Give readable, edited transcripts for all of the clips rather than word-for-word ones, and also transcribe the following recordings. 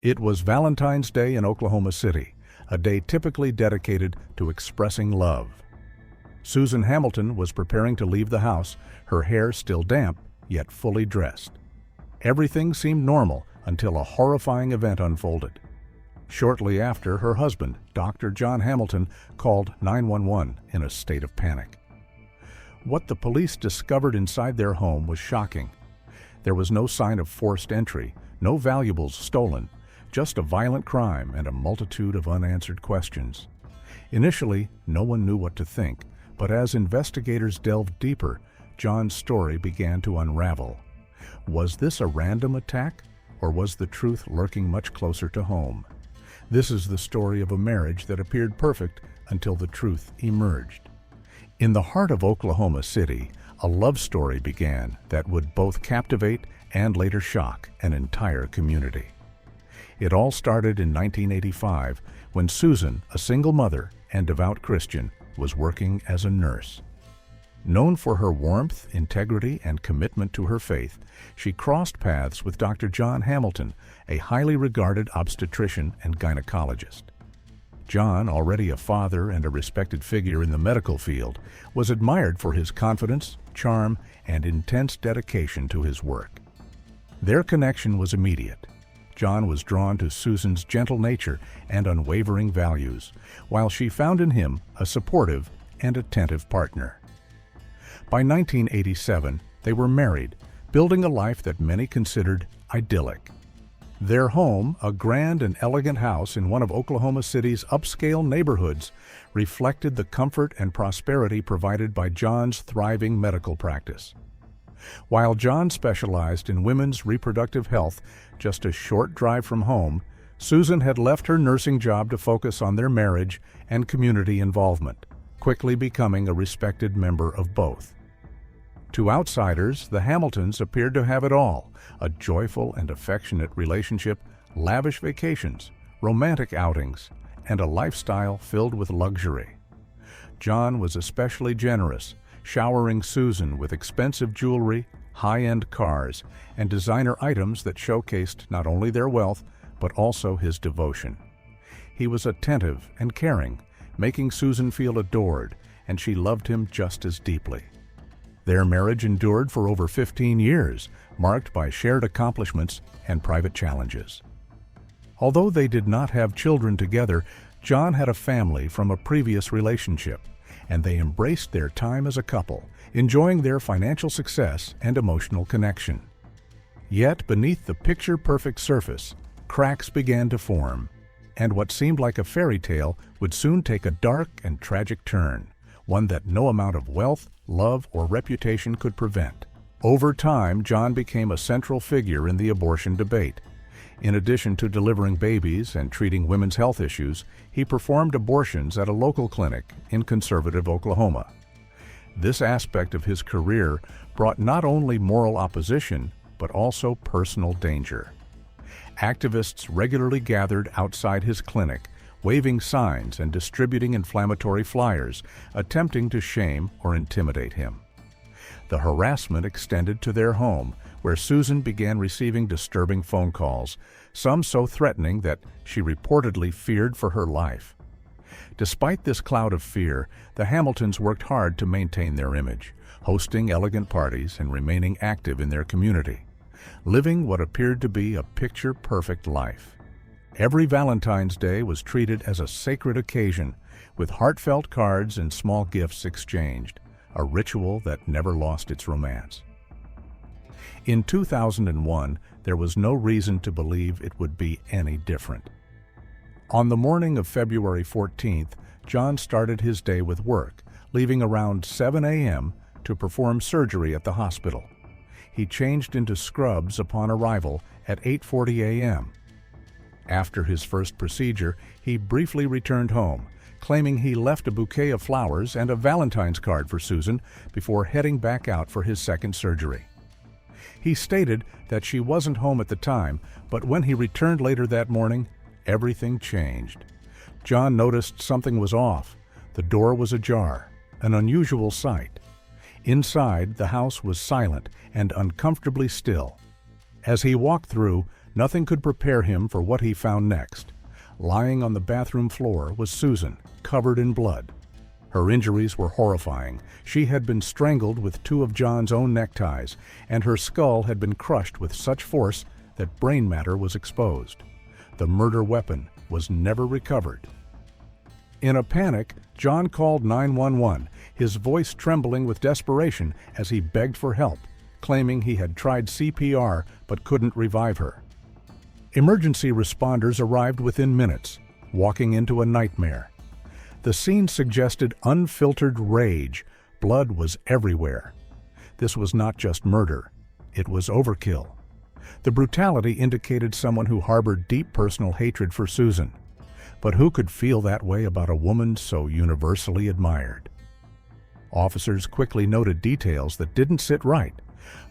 It was Valentine's Day in Oklahoma City, a day typically dedicated to expressing love. Susan Hamilton was preparing to leave the house, her hair still damp, yet fully dressed. Everything seemed normal until a horrifying event unfolded. Shortly after, her husband, Dr. John Hamilton, called 911 in a state of panic. What the police discovered inside their home was shocking. There was no sign of forced entry, no valuables stolen, just a violent crime and a multitude of unanswered questions. Initially, no one knew what to think, but as investigators delved deeper, John's story began to unravel. Was this a random attack, or was the truth lurking much closer to home? This is the story of a marriage that appeared perfect until the truth emerged. In the heart of Oklahoma City, a love story began that would both captivate and later shock an entire community. It all started in 1985 when Susan, a single mother and devout Christian, was working as a nurse. Known for her warmth, integrity, and commitment to her faith, she crossed paths with Dr. John Hamilton, a highly regarded obstetrician and gynecologist. John, already a father and a respected figure in the medical field, was admired for his confidence, charm, and intense dedication to his work. Their connection was immediate. John was drawn to Susan's gentle nature and unwavering values, while she found in him a supportive and attentive partner. By 1987, they were married, building a life that many considered idyllic. Their home, a grand and elegant house in one of Oklahoma City's upscale neighborhoods, reflected the comfort and prosperity provided by John's thriving medical practice. While John specialized in women's reproductive health just a short drive from home, Susan had left her nursing job to focus on their marriage and community involvement, quickly becoming a respected member of both. To outsiders, the Hamiltons appeared to have it all: a joyful and affectionate relationship, lavish vacations, romantic outings, and a lifestyle filled with luxury. John was especially generous, showering Susan with expensive jewelry, high-end cars, and designer items that showcased not only their wealth, but also his devotion. He was attentive and caring, making Susan feel adored, and she loved him just as deeply. Their marriage endured for over 15 years, marked by shared accomplishments and private challenges. Although they did not have children together, John had a family from a previous relationship, and they embraced their time as a couple, enjoying their financial success and emotional connection. Yet beneath the picture-perfect surface, cracks began to form, and what seemed like a fairy tale would soon take a dark and tragic turn, one that no amount of wealth, love, or reputation could prevent. Over time, John became a central figure in the abortion debate. In addition to delivering babies and treating women's health issues, he performed abortions at a local clinic in conservative Oklahoma. This aspect of his career brought not only moral opposition, but also personal danger. Activists regularly gathered outside his clinic, waving signs and distributing inflammatory flyers, attempting to shame or intimidate him. The harassment extended to their home, where Susan began receiving disturbing phone calls, some so threatening that she reportedly feared for her life. Despite this cloud of fear, the Hamiltons worked hard to maintain their image, hosting elegant parties and remaining active in their community, living what appeared to be a picture-perfect life. Every Valentine's Day was treated as a sacred occasion, with heartfelt cards and small gifts exchanged, a ritual that never lost its romance. In 2001, there was no reason to believe it would be any different. On the morning of February 14th, John started his day with work, leaving around 7 a.m. to perform surgery at the hospital. He changed into scrubs upon arrival at 8:40 a.m. After his first procedure, he briefly returned home, claiming he left a bouquet of flowers and a Valentine's card for Susan before heading back out for his second surgery. He stated that she wasn't home at the time, but when he returned later that morning, everything changed. John noticed something was off. The door was ajar, an unusual sight. Inside, the house was silent and uncomfortably still. As he walked through, Nothing could prepare him for what he found next. Lying on the bathroom floor was Susan, covered in blood. Her injuries were horrifying. She had been strangled with 2 of John's own neckties, and her skull had been crushed with such force that brain matter was exposed. The murder weapon was never recovered. In a panic, John called 911, his voice trembling with desperation as he begged for help, claiming he had tried CPR but couldn't revive her. Emergency responders arrived within minutes, walking into a nightmare. The scene suggested unfiltered rage. Blood was everywhere. This was not just murder. It was overkill. The brutality indicated someone who harbored deep personal hatred for Susan. But who could feel that way about a woman so universally admired? Officers quickly noted details that didn't sit right.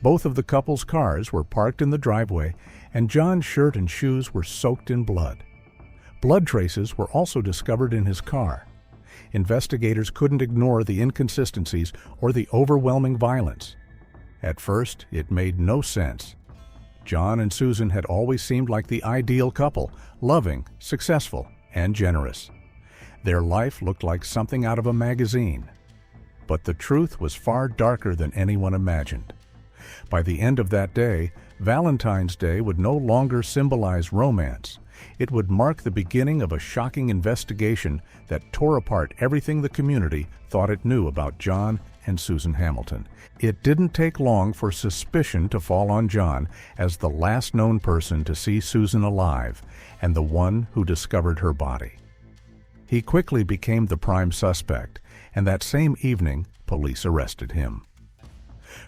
Both of the couple's cars were parked in the driveway, and John's shirt and shoes were soaked in blood. Blood traces were also discovered in his car. Investigators couldn't ignore the inconsistencies or the overwhelming violence. At first, it made no sense. John and Susan had always seemed like the ideal couple, loving, successful, and generous. Their life looked like something out of a magazine. But the truth was far darker than anyone imagined. By the end of that day, Valentine's Day would no longer symbolize romance. It would mark the beginning of a shocking investigation that tore apart everything the community thought it knew about John and Susan Hamilton. It didn't take long for suspicion to fall on John as the last known person to see Susan alive and the one who discovered her body. He quickly became the prime suspect, and that same evening, police arrested him.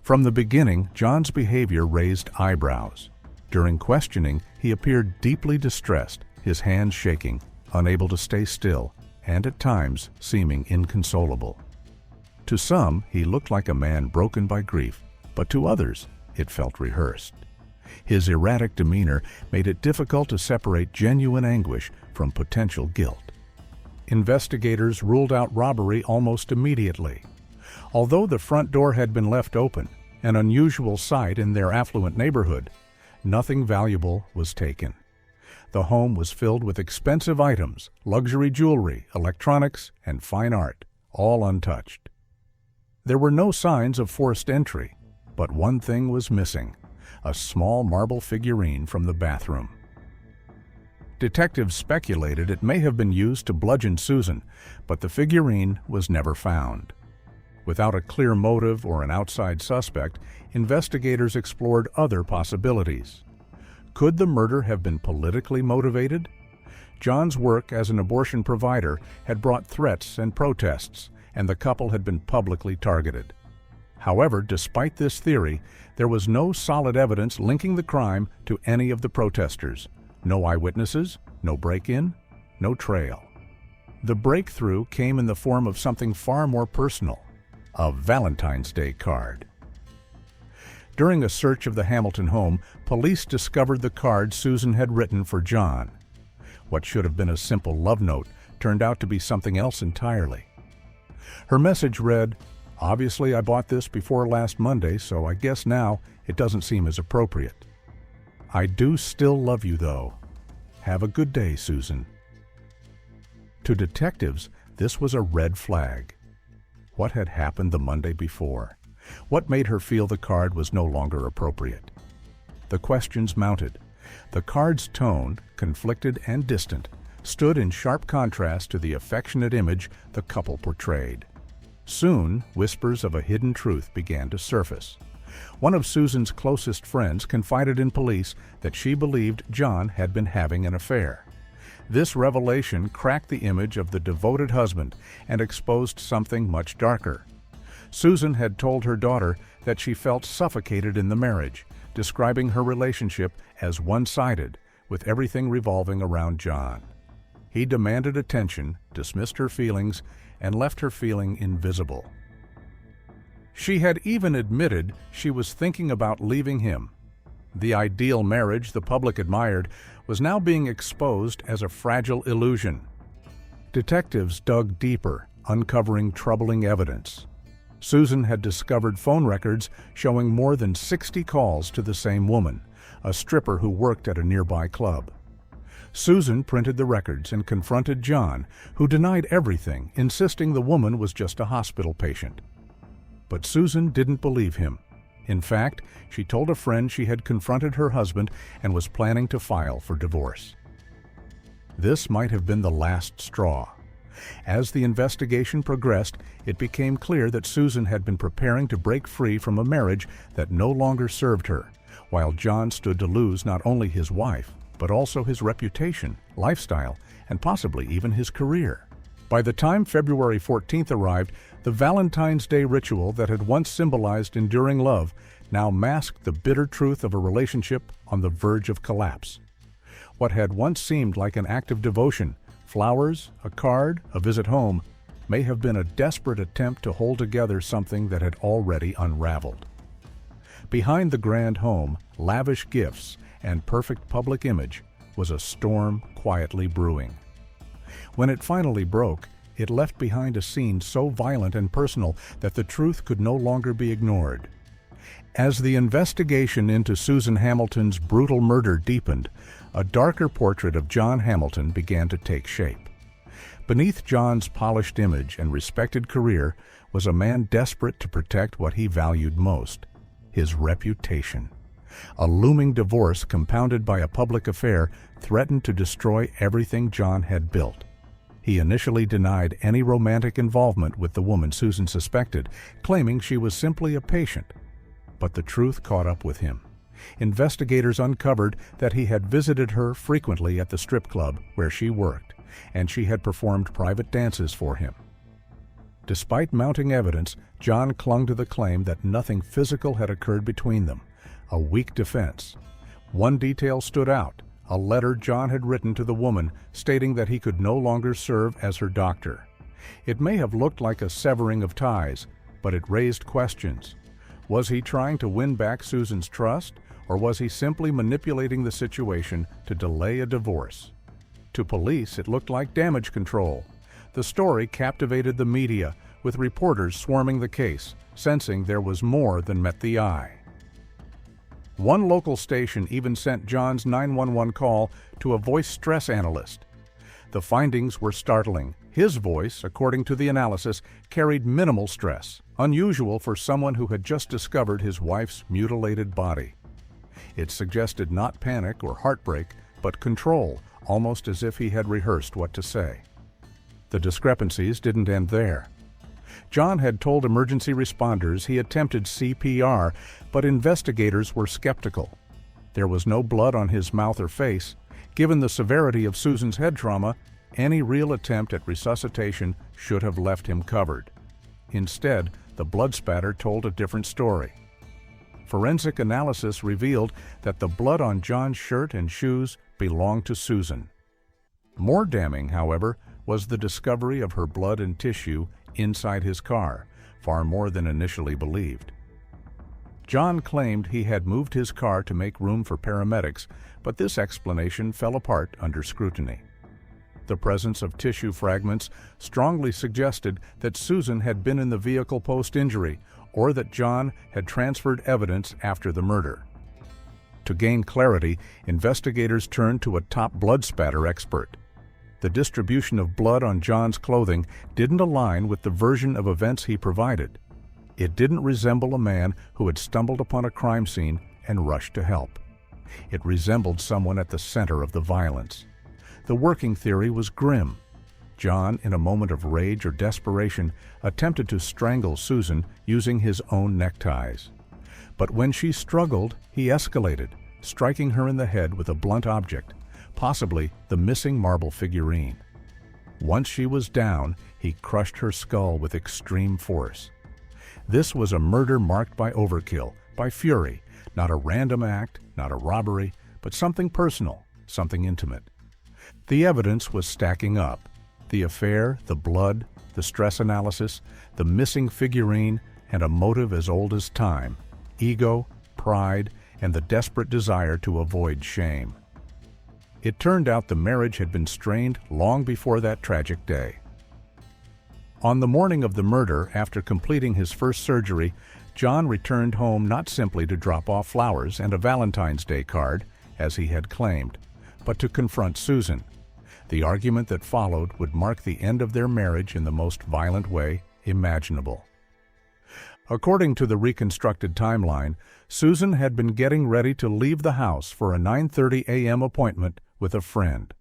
From the beginning, John's behavior raised eyebrows. During questioning, he appeared deeply distressed, his hands shaking, unable to stay still, and at times seeming inconsolable. To some, he looked like a man broken by grief, but to others, it felt rehearsed. His erratic demeanor made it difficult to separate genuine anguish from potential guilt. Investigators ruled out robbery almost immediately. Although the front door had been left open, an unusual sight in their affluent neighborhood, nothing valuable was taken. The home was filled with expensive items, luxury jewelry, electronics, and fine art, all untouched. There were no signs of forced entry, but one thing was missing: a small marble figurine from the bathroom. Detectives speculated it may have been used to bludgeon Susan, but the figurine was never found. Without a clear motive or an outside suspect, investigators explored other possibilities. Could the murder have been politically motivated? John's work as an abortion provider had brought threats and protests, and the couple had been publicly targeted. However, despite this theory, there was no solid evidence linking the crime to any of the protesters. No eyewitnesses, no break-in, no trail. The breakthrough came in the form of something far more personal: a Valentine's Day card. During a search of the Hamilton home, police discovered the card Susan had written for John. What should have been a simple love note turned out to be something else entirely. Her message read, "Obviously I bought this before last Monday, so I guess now it doesn't seem as appropriate. I do still love you though. Have a good day, Susan." To detectives, this was a red flag. What had happened the Monday before? What made her feel the card was no longer appropriate? The questions mounted. The card's tone, conflicted and distant, stood in sharp contrast to the affectionate image the couple portrayed. Soon, whispers of a hidden truth began to surface. One of Susan's closest friends confided in police that she believed John had been having an affair. This revelation cracked the image of the devoted husband and exposed something much darker. Susan had told her daughter that she felt suffocated in the marriage, describing her relationship as one-sided, with everything revolving around John. He demanded attention, dismissed her feelings, and left her feeling invisible. She had even admitted she was thinking about leaving him. The ideal marriage the public admired was now being exposed as a fragile illusion. Detectives dug deeper, uncovering troubling evidence. Susan had discovered phone records showing more than 60 calls to the same woman, a stripper who worked at a nearby club. Susan printed the records and confronted John, who denied everything, insisting the woman was just a hospital patient. But Susan didn't believe him. In fact, she told a friend she had confronted her husband and was planning to file for divorce. This might have been the last straw. As the investigation progressed, it became clear that Susan had been preparing to break free from a marriage that no longer served her, while John stood to lose not only his wife, but also his reputation, lifestyle, and possibly even his career. By the time February 14th arrived, the Valentine's Day ritual that had once symbolized enduring love now masked the bitter truth of a relationship on the verge of collapse. What had once seemed like an act of devotion, flowers, a card, a visit home, may have been a desperate attempt to hold together something that had already unraveled. Behind the grand home, lavish gifts, and perfect public image was a storm quietly brewing. When it finally broke, it left behind a scene so violent and personal that the truth could no longer be ignored. As the investigation into Susan Hamilton's brutal murder deepened, a darker portrait of John Hamilton began to take shape. Beneath John's polished image and respected career was a man desperate to protect what he valued most: his reputation. A looming divorce compounded by a public affair threatened to destroy everything John had built. He initially denied any romantic involvement with the woman Susan suspected, claiming she was simply a patient. But the truth caught up with him. Investigators uncovered that he had visited her frequently at the strip club where she worked, and she had performed private dances for him. Despite mounting evidence, John clung to the claim that nothing physical had occurred between them, a weak defense. One detail stood out: a letter John had written to the woman stating that he could no longer serve as her doctor. It may have looked like a severing of ties, but it raised questions. Was he trying to win back Susan's trust, or was he simply manipulating the situation to delay a divorce? To police, it looked like damage control. The story captivated the media, with reporters swarming the case, sensing there was more than met the eye. One local station even sent John's 911 call to a voice stress analyst. The findings were startling. His voice, according to the analysis, carried minimal stress, unusual for someone who had just discovered his wife's mutilated body. It suggested not panic or heartbreak, but control, almost as if he had rehearsed what to say. The discrepancies didn't end there. John had told emergency responders he attempted CPR, but investigators were skeptical. There was no blood on his mouth or face. Given the severity of Susan's head trauma, any real attempt at resuscitation should have left him covered. Instead, the blood spatter told a different story. Forensic analysis revealed that the blood on John's shirt and shoes belonged to Susan. More damning, however, was the discovery of her blood and tissue inside his car, far more than initially believed. John claimed he had moved his car to make room for paramedics, but this explanation fell apart under scrutiny. The presence of tissue fragments strongly suggested that Susan had been in the vehicle post-injury, or that John had transferred evidence after the murder. To gain clarity, investigators turned to a top blood spatter expert. The distribution of blood on John's clothing didn't align with the version of events he provided. It didn't resemble a man who had stumbled upon a crime scene and rushed to help. It resembled someone at the center of the violence. The working theory was grim. John, in a moment of rage or desperation, attempted to strangle Susan using his own neckties. But when she struggled, he escalated, striking her in the head with a blunt object, possibly the missing marble figurine. Once she was down, he crushed her skull with extreme force. This was a murder marked by overkill, by fury, not a random act, not a robbery, but something personal, something intimate. The evidence was stacking up. The affair, the blood, the stress analysis, the missing figurine, and a motive as old as time: ego, pride, and the desperate desire to avoid shame. It turned out the marriage had been strained long before that tragic day. On the morning of the murder, after completing his first surgery, John returned home not simply to drop off flowers and a Valentine's Day card, as he had claimed, but to confront Susan. The argument that followed would mark the end of their marriage in the most violent way imaginable. According to the reconstructed timeline, Susan had been getting ready to leave the house for a 9:30 a.m. appointment with a friend.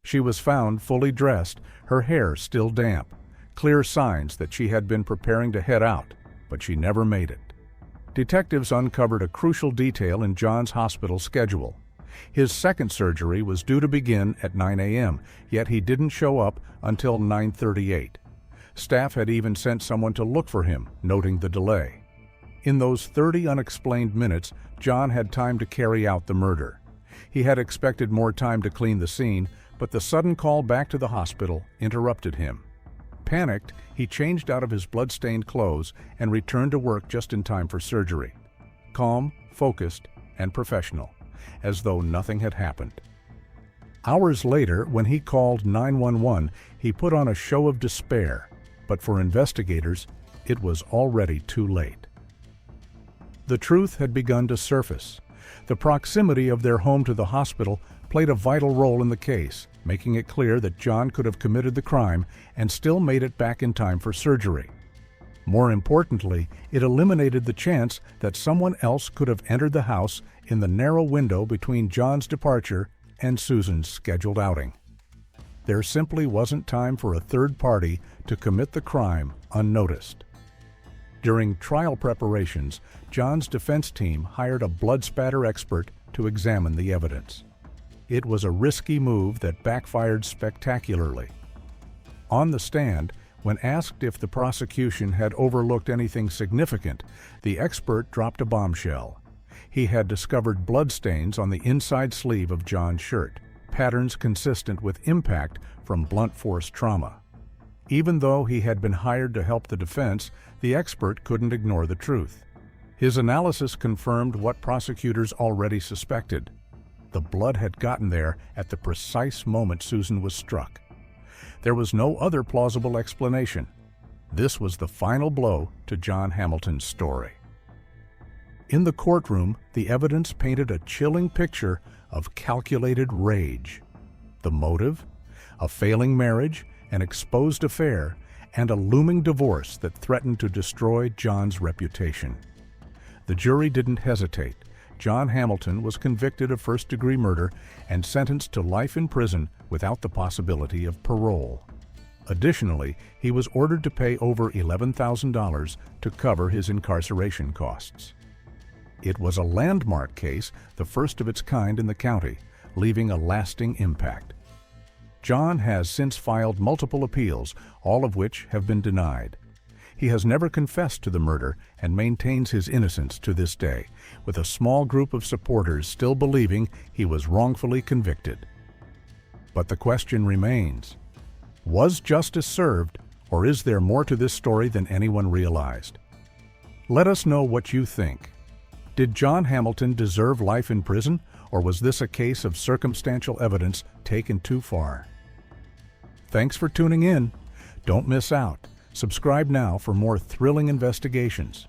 She was found fully dressed, her hair still damp, clear signs that she had been preparing to head out, but she never made it. Detectives uncovered a crucial detail in John's hospital schedule. His second surgery was due to begin at 9 a.m., yet he didn't show up until 9:38. Staff had even sent someone to look for him, noting the delay. In those 30 unexplained minutes, John had time to carry out the murder. He had expected more time to clean the scene, but the sudden call back to the hospital interrupted him. Panicked, he changed out of his blood-stained clothes and returned to work just in time for surgery. Calm, focused, and professional, as though nothing had happened. Hours later, when he called 911, he put on a show of despair, but for investigators, it was already too late. The truth had begun to surface. The proximity of their home to the hospital played a vital role in the case, making it clear that John could have committed the crime and still made it back in time for surgery. More importantly, it eliminated the chance that someone else could have entered the house in the narrow window between John's departure and Susan's scheduled outing. There simply wasn't time for a third party to commit the crime unnoticed. During trial preparations, John's defense team hired a blood spatter expert to examine the evidence. It was a risky move that backfired spectacularly. On the stand, when asked if the prosecution had overlooked anything significant, the expert dropped a bombshell. He had discovered bloodstains on the inside sleeve of John's shirt, patterns consistent with impact from blunt force trauma. Even though he had been hired to help the defense, the expert couldn't ignore the truth. His analysis confirmed what prosecutors already suspected. The blood had gotten there at the precise moment Susan was struck. There was no other plausible explanation. This was the final blow to John Hamilton's story. In the courtroom, the evidence painted a chilling picture of calculated rage. The motive? A failing marriage, an exposed affair, and a looming divorce that threatened to destroy John's reputation. The jury didn't hesitate. John Hamilton was convicted of first-degree murder and sentenced to life in prison without the possibility of parole. Additionally, he was ordered to pay over $11,000 to cover his incarceration costs. It was a landmark case, the first of its kind in the county, leaving a lasting impact. John has since filed multiple appeals, all of which have been denied. He has never confessed to the murder and maintains his innocence to this day, with a small group of supporters still believing he was wrongfully convicted. But the question remains: was justice served, or is there more to this story than anyone realized? Let us know what you think. Did John Hamilton deserve life in prison, or was this a case of circumstantial evidence taken too far? Thanks for tuning in. Don't miss out. Subscribe now for more thrilling investigations.